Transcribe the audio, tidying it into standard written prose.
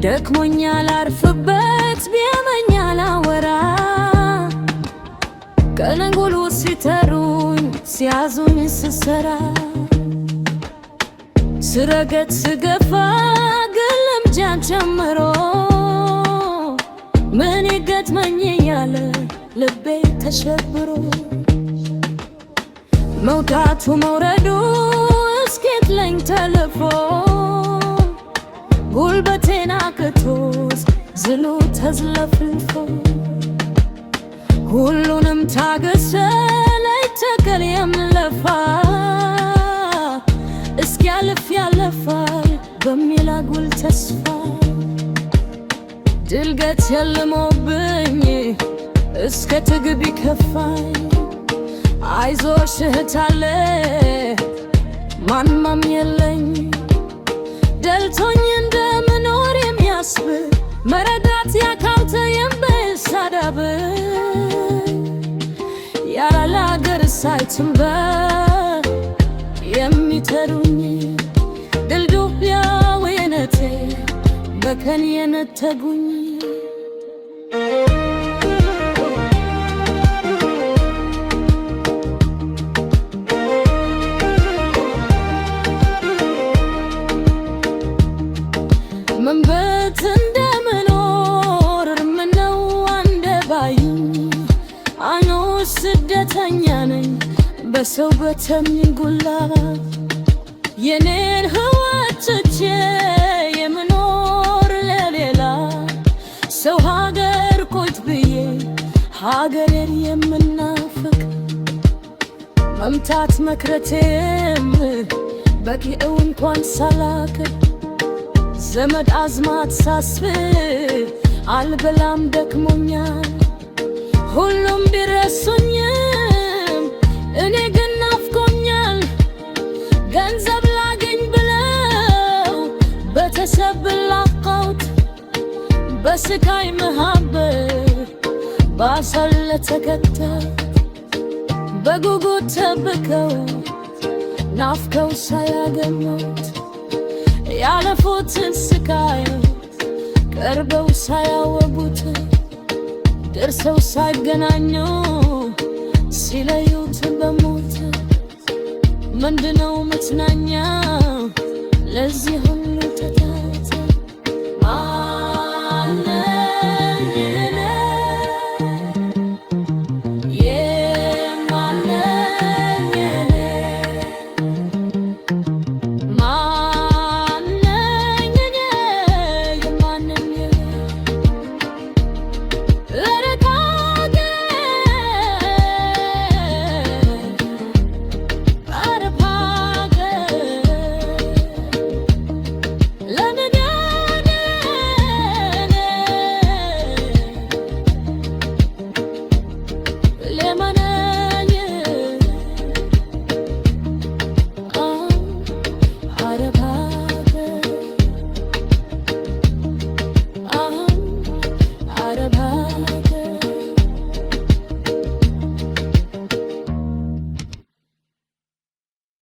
ደክሞኛል አርፍበት ቢያመኛል አወራ ቀነንጎሉ ሲተሩኝ ሲያዙኝ ስሰራ ስረገጥ ስገፋ ግልምጃን ጨምሮ ምን ይገጥመኝ እያለ ልቤ ተሸብሮ መውጣቱ መውረዱ እስኪጥለኝ ተልፎ ጉልበቴን አቅቶት ዝሉ ተዝለፍልፎ ሁሉንም ታገሰ ላይተከል የምለፋ እስኪያልፍ ያለፋል በሚል አጉል ተስፋ ድልገት የልሞብኝ እስከ ትግብ ይከፋኝ አይዞሽ እህት አለ ማንም የለኝ ደልቶኝ እንደምኖር የሚያስብል መረዳት ያካልተ የምሳዳብ ያለ አገር ሳይትንበር የሚተሩኝ ድልዱያዊነቴ በከን የነተጉኝ መንበት እንደምኖር ምነው አንደባይ አኖ ስደተኛ ነኝ በሰው በተሚጉላ የኔን ህይወት ትቼ የምኖር ለሌላ ሰው ሀገር ቆይት ብዬ ሀገሬን የምናፍቅ መምታት መክረቴም በቂው እንኳን ሳላክ ዘመድ አዝማት ሳስብ አልበላም ደክሞኛል ሁሉም ቢረሱኝም እኔ ግን ናፍቆኛል ገንዘብ ላገኝ ብለው ቤተሰብ ላቀውት በስቃይ መሃበር ባሰለ ተከታ በጉጉት ተብከው ናፍቀው ሳያገኙት ያለፉትን ስቃይ ቀርበው ሳያወጉት ደርሰው ሳይገናኙ ሲለዩት በሞት ምንድነው መጽናኛ ለዚህ